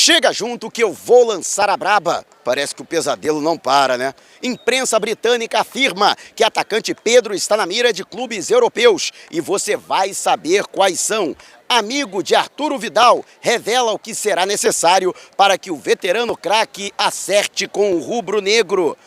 Chega junto que eu vou lançar a braba. Parece que o pesadelo não para, né? Imprensa britânica afirma que atacante Pedro está na mira de clubes europeus e você vai saber quais são. Amigo de Arturo Vidal revela o que será necessário para que o veterano craque acerte com o rubro-negro.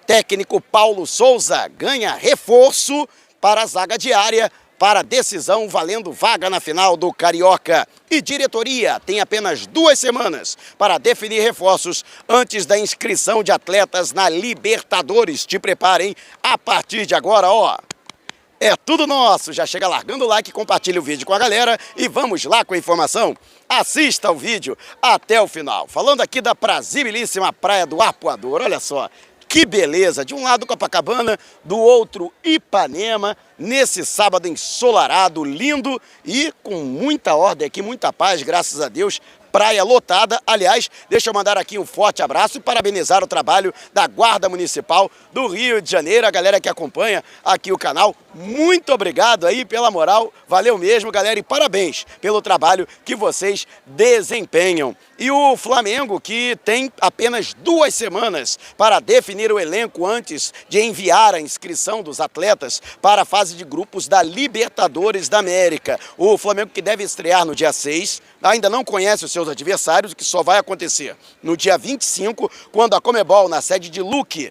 Técnico Paulo Souza ganha reforço para a zaga diária para decisão valendo vaga na final do Carioca. E diretoria tem apenas 2 semanas para definir reforços antes da inscrição de atletas na Libertadores. Te preparem, a partir de agora, ó. É tudo nosso, já chega largando o like, compartilha o vídeo com a galera e vamos lá com a informação. Assista o vídeo até o final. Falando aqui da prazibilíssima praia do Arpoador, olha só. Que beleza! De um lado Copacabana, do outro Ipanema, nesse sábado ensolarado, lindo e com muita ordem aqui, muita paz, graças a Deus. Praia lotada. Aliás, deixa eu mandar aqui um forte abraço e parabenizar o trabalho da Guarda Municipal do Rio de Janeiro, a galera que acompanha aqui o canal. Muito obrigado aí pela moral, valeu mesmo, galera, e parabéns pelo trabalho que vocês desempenham. E o Flamengo, que tem apenas 2 semanas para definir o elenco antes de enviar a inscrição dos atletas para a fase de grupos da Libertadores da América. O Flamengo, que deve estrear no dia 6, ainda não conhece os seus adversários, o que só vai acontecer no dia 25, quando a Conmebol, na sede de Luque,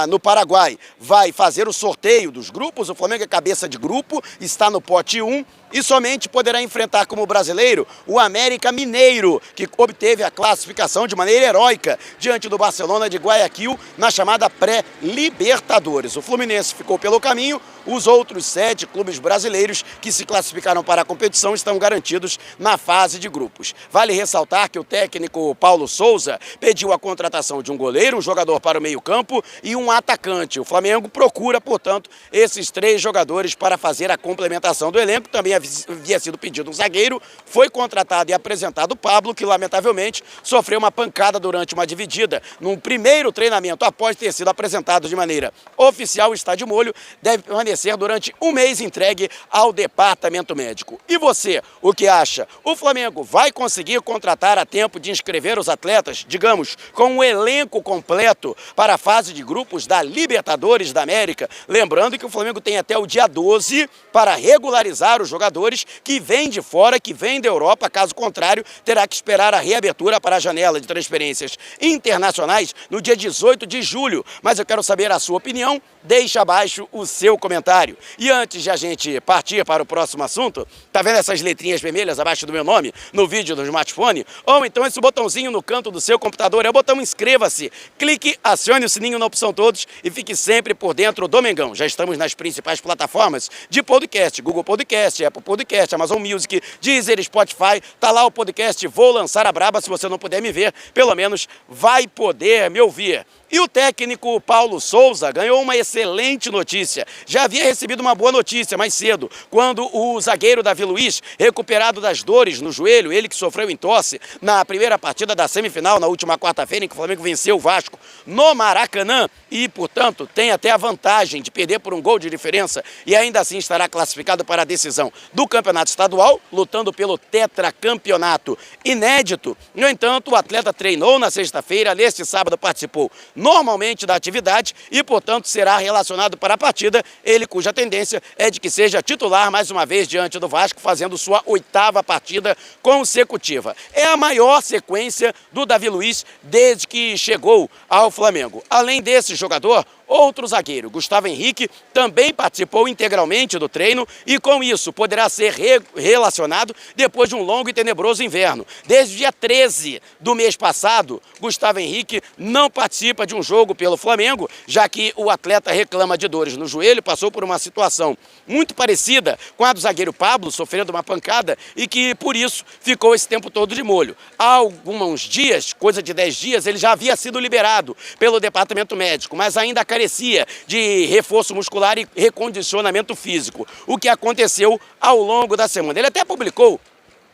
no Paraguai, vai fazer o sorteio dos grupos. O Flamengo é cabeça de grupo, está no pote 1 e somente poderá enfrentar como brasileiro o América Mineiro, que obteve a classificação de maneira heróica diante do Barcelona de Guayaquil na chamada pré-Libertadores. O Fluminense ficou pelo caminho, os outros 7 clubes brasileiros que se classificaram para a competição estão garantidos na fase de grupos. Vale ressaltar que o técnico Paulo Souza pediu a contratação de um goleiro, um jogador para o meio-campo e um atacante. O Flamengo procura, portanto, esses 3 jogadores para fazer a complementação do elenco. Também havia sido pedido um zagueiro, foi contratado e apresentado o Pablo, que lamentavelmente sofreu uma pancada durante uma dividida. Num primeiro treinamento, após ter sido apresentado de maneira oficial, está de molho, deve permanecer durante 1 mês entregue ao departamento médico. E você, o que acha? O Flamengo vai conseguir contratar a tempo de inscrever os atletas, digamos, com um elenco completo para a fase de grupos da Libertadores da América? Lembrando que o Flamengo tem até o dia 12 para regularizar os jogadores que vêm de fora, que vêm da Europa. Caso contrário, terá que esperar a reabertura para a janela de transferências internacionais no dia 18 de julho. Mas eu quero saber a sua opinião, deixa abaixo o seu comentário. E antes de a gente partir para o próximo assunto, tá vendo essas letrinhas vermelhas abaixo do meu nome no vídeo do smartphone? Ou então esse botãozinho no canto do seu computador, é o botão inscreva-se. Clique, acione o sininho na opção todos e fique sempre por dentro do Mengão. Já estamos nas principais plataformas de podcast, Google Podcast, Apple Podcast, Amazon Music, Deezer, Spotify. Tá lá o podcast Vou Lançar a Braba. Se você não puder me ver, pelo menos vai poder me ouvir. E o técnico Paulo Souza ganhou uma excelente notícia. Já havia recebido uma boa notícia mais cedo, quando o zagueiro Davi Luiz, recuperado das dores no joelho, ele que sofreu entorse na primeira partida da semifinal, na última quarta-feira, em que o Flamengo venceu o Vasco no Maracanã, e, portanto, tem até a vantagem de perder por um gol de diferença e ainda assim estará classificado para a decisão do Campeonato Estadual, lutando pelo tetracampeonato inédito. No entanto, o atleta treinou na sexta-feira, neste sábado participou normalmente da atividade e, portanto, será relacionado para a partida, ele cuja tendência é de que seja titular mais uma vez diante do Vasco, fazendo sua 8ª partida consecutiva. É a maior sequência do Davi Luiz desde que chegou ao Flamengo. Além desse jogador, outro zagueiro, Gustavo Henrique, também participou integralmente do treino e, com isso, poderá ser relacionado depois de um longo e tenebroso inverno. Desde o dia 13 do mês passado, Gustavo Henrique não participa de um jogo pelo Flamengo, já que o atleta reclama de dores no joelho, passou por uma situação muito parecida com a do zagueiro Pablo, sofrendo uma pancada e que, por isso, ficou esse tempo todo de molho. Há alguns dias, coisa de 10 dias, ele já havia sido liberado pelo departamento médico, mas ainda carecia de reforço muscular e recondicionamento físico, o que aconteceu ao longo da semana. Ele até publicou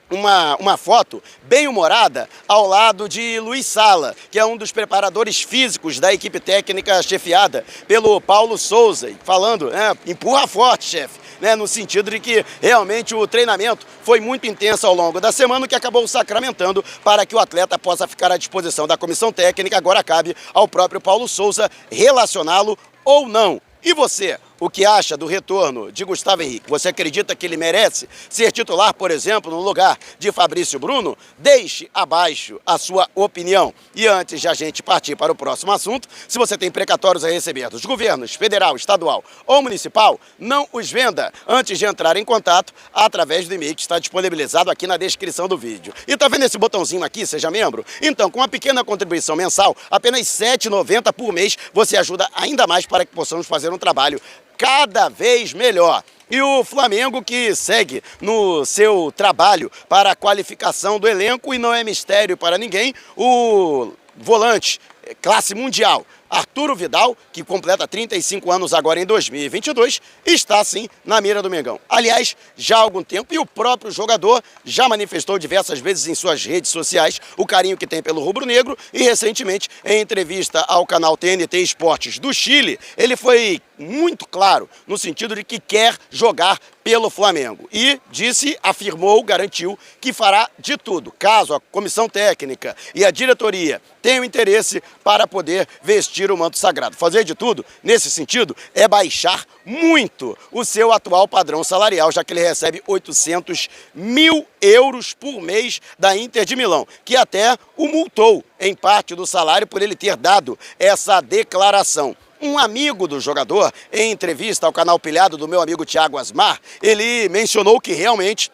uma foto bem humorada ao lado de Luiz Sala, que é um dos preparadores físicos da equipe técnica chefiada pelo Paulo Souza, falando, empurra forte, chefe. né, no sentido de que realmente o treinamento foi muito intenso ao longo da semana, o que acabou sacramentando para que o atleta possa ficar à disposição da comissão técnica. Agora cabe ao próprio Paulo Souza relacioná-lo ou não. E você, o que acha do retorno de Gustavo Henrique? Você acredita que ele merece ser titular, por exemplo, no lugar de Fabrício Bruno? Deixe abaixo a sua opinião. E antes de a gente partir para o próximo assunto, se você tem precatórios a receber dos governos federal, estadual ou municipal, não os venda antes de entrar em contato através do e-mail que está disponibilizado aqui na descrição do vídeo. E tá vendo esse botãozinho aqui, seja membro? Então, com uma pequena contribuição mensal, apenas R$ 7,90 por mês, você ajuda ainda mais para que possamos fazer um trabalho cada vez melhor. E o Flamengo que segue no seu trabalho para a qualificação do elenco, e não é mistério para ninguém, o volante classe mundial Arturo Vidal, que completa 35 anos agora em 2022, está sim na mira do Mengão. Aliás, já há algum tempo, e o próprio jogador já manifestou diversas vezes em suas redes sociais o carinho que tem pelo rubro-negro, e recentemente, em entrevista ao canal TNT Esportes do Chile, ele foi muito claro no sentido de que quer jogar pelo Flamengo. E disse, afirmou, garantiu que fará de tudo, caso a comissão técnica e a diretoria tenham interesse para poder vestir o manto sagrado. Fazer de tudo, nesse sentido, é baixar muito o seu atual padrão salarial, já que ele recebe 800 mil euros por mês da Inter de Milão, que até o multou em parte do salário por ele ter dado essa declaração. Um amigo do jogador, em entrevista ao canal Pilhado do meu amigo Thiago Asmar, ele mencionou que realmente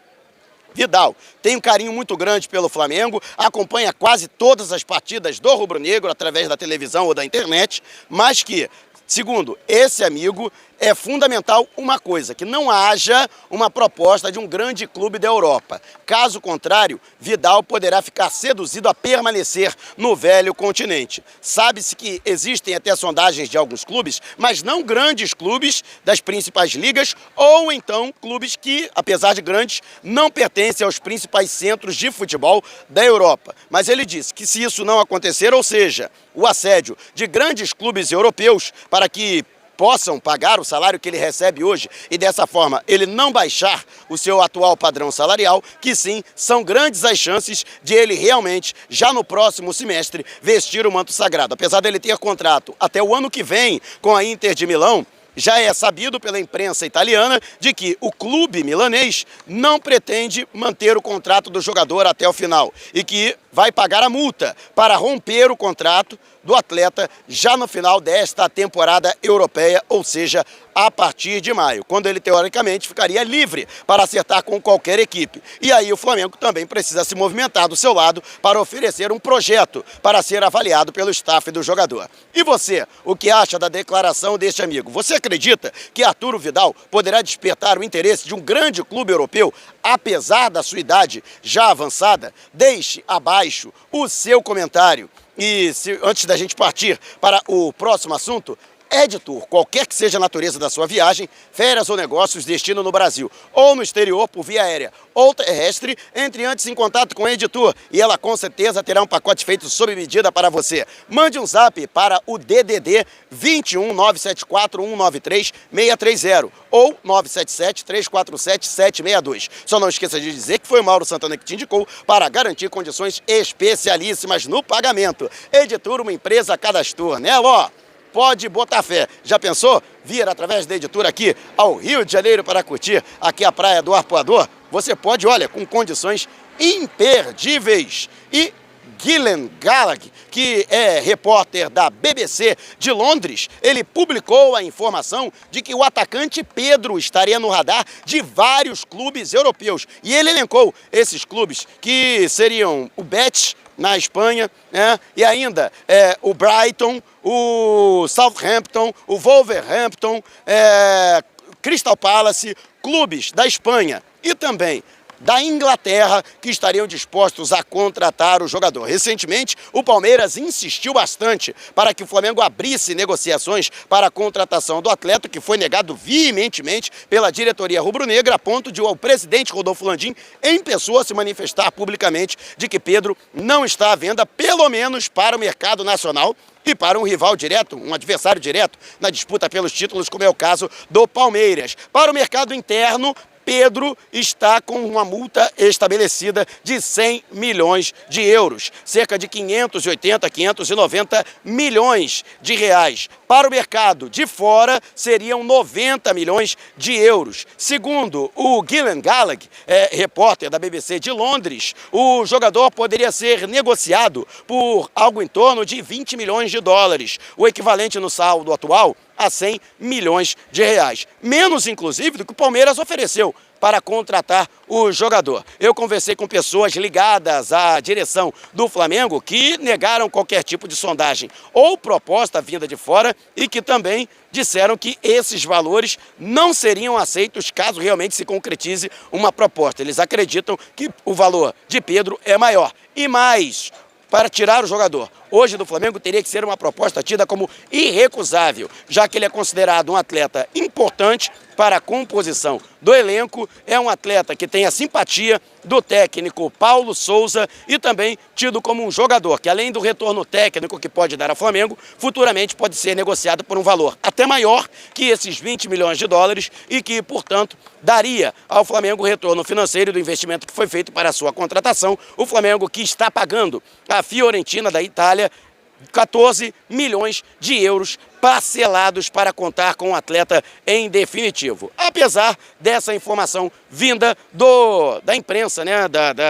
Vidal tem um carinho muito grande pelo Flamengo, acompanha quase todas as partidas do rubro-negro através da televisão ou da internet, mas que, segundo esse amigo, é fundamental uma coisa, que não haja uma proposta de um grande clube da Europa. Caso contrário, Vidal poderá ficar seduzido a permanecer no velho continente. Sabe-se que existem até sondagens de alguns clubes, mas não grandes clubes das principais ligas, ou então clubes que, apesar de grandes, não pertencem aos principais centros de futebol da Europa. Mas ele disse que se isso não acontecer, ou seja, o assédio de grandes clubes europeus para que possam pagar o salário que ele recebe hoje e dessa forma ele não baixar o seu atual padrão salarial, que sim, são grandes as chances de ele realmente, já no próximo semestre, vestir o manto sagrado. Apesar dele ter contrato até o ano que vem com a Inter de Milão, já é sabido pela imprensa italiana de que o clube milanês não pretende manter o contrato do jogador até o final e que vai pagar a multa para romper o contrato do atleta já no final desta temporada europeia, ou seja, a partir de maio, quando ele teoricamente ficaria livre para acertar com qualquer equipe. E aí o Flamengo também precisa se movimentar do seu lado para oferecer um projeto para ser avaliado pelo staff do jogador. E você, o que acha da declaração deste amigo? Você acredita que Arturo Vidal poderá despertar o interesse de um grande clube europeu, apesar da sua idade já avançada? Deixe abaixo o seu comentário. E antes da gente partir para o próximo assunto, EdTour, qualquer que seja a natureza da sua viagem, férias ou negócios, destino no Brasil ou no exterior por via aérea ou terrestre, entre antes em contato com a EdTour e ela com certeza terá um pacote feito sob medida para você. Mande um zap para o DDD 21 974 193 630 ou 977 347 762. Só não esqueça de dizer que foi o Mauro Santana que te indicou para garantir condições especialíssimas no pagamento. EdTour, uma empresa Cadastur, né, Ló? Pode botar fé. Já pensou vir através da EdTour aqui ao Rio de Janeiro para curtir aqui a praia do Arpoador? Você pode, olha, com condições imperdíveis. E Gillen Gallagher, que é repórter da BBC de Londres, ele publicou a informação de que o atacante Pedro estaria no radar de vários clubes europeus. E ele elencou esses clubes que seriam o Betis, na Espanha, né? E ainda o Brighton, o Southampton, o Wolverhampton, Crystal Palace, clubes da Espanha e também da Inglaterra que estariam dispostos a contratar o jogador. Recentemente, o Palmeiras insistiu bastante para que o Flamengo abrisse negociações para a contratação do atleta, que foi negado veementemente pela diretoria rubro-negra, a ponto de o presidente Rodolfo Landim, em pessoa, se manifestar publicamente de que Pedro não está à venda, pelo menos para o mercado nacional, e para um rival direto, um adversário direto na disputa pelos títulos, como é o caso do Palmeiras. Para o mercado interno, Pedro está com uma multa estabelecida de 100 milhões de euros, cerca de 580, 590 milhões de reais. Para o mercado de fora, seriam 90 milhões de euros. Segundo o Gillian Gallagher, repórter da BBC de Londres, o jogador poderia ser negociado por algo em torno de 20 milhões de dólares, o equivalente no saldo atual a 100 milhões de reais. Menos, inclusive, do que o Palmeiras ofereceu para contratar o jogador. Eu conversei com pessoas ligadas à direção do Flamengo que negaram qualquer tipo de sondagem ou proposta vinda de fora e que também disseram que esses valores não seriam aceitos caso realmente se concretize uma proposta. Eles acreditam que o valor de Pedro é maior. E mais, para tirar o jogador hoje do Flamengo teria que ser uma proposta tida como irrecusável, já que ele é considerado um atleta importante para a composição do elenco, é um atleta que tem a simpatia do técnico Paulo Souza e também tido como um jogador que, além do retorno técnico que pode dar ao Flamengo, futuramente pode ser negociado por um valor até maior que esses 20 milhões de dólares e que, portanto, daria ao Flamengo o retorno financeiro do investimento que foi feito para a sua contratação. O Flamengo que está pagando a Fiorentina da Itália 14 milhões de euros parcelados para contar com o atleta em definitivo. Apesar dessa informação vinda da imprensa, né,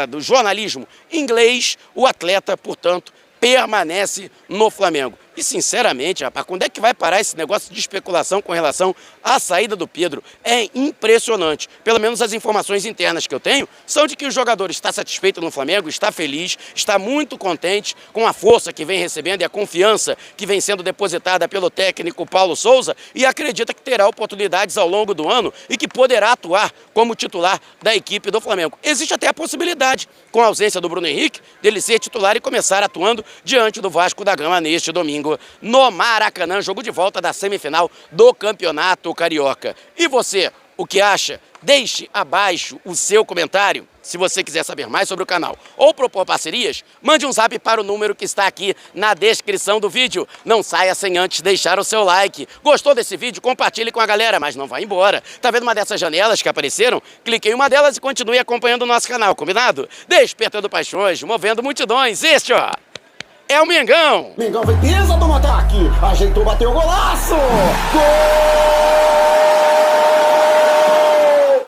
do jornalismo inglês, o atleta, portanto, permanece no Flamengo. E, sinceramente, rapaz, quando é que vai parar esse negócio de especulação com relação à saída do Pedro? É impressionante. Pelo menos as informações internas que eu tenho são de que o jogador está satisfeito no Flamengo, está feliz, está muito contente com a força que vem recebendo e a confiança que vem sendo depositada pelo técnico Paulo Souza e acredita que terá oportunidades ao longo do ano e que poderá atuar como titular da equipe do Flamengo. Existe até a possibilidade, com a ausência do Bruno Henrique, dele ser titular e começar atuando diante do Vasco da Gama neste domingo no Maracanã, jogo de volta da semifinal do Campeonato Carioca. E você, o que acha? Deixe abaixo o seu comentário. Se você quiser saber mais sobre o canal ou propor parcerias, mande um zap para o número que está aqui na descrição do vídeo. Não saia sem antes deixar o seu like. Gostou desse vídeo? Compartilhe com a galera, mas não vá embora. Tá vendo uma dessas janelas que apareceram? Clique em uma delas e continue acompanhando o nosso canal, combinado? Despertando paixões, movendo multidões. Este, ó, é o Mengão! Mengão vem, pisa do ataque, ajeitou, bateu o golaço! Gol!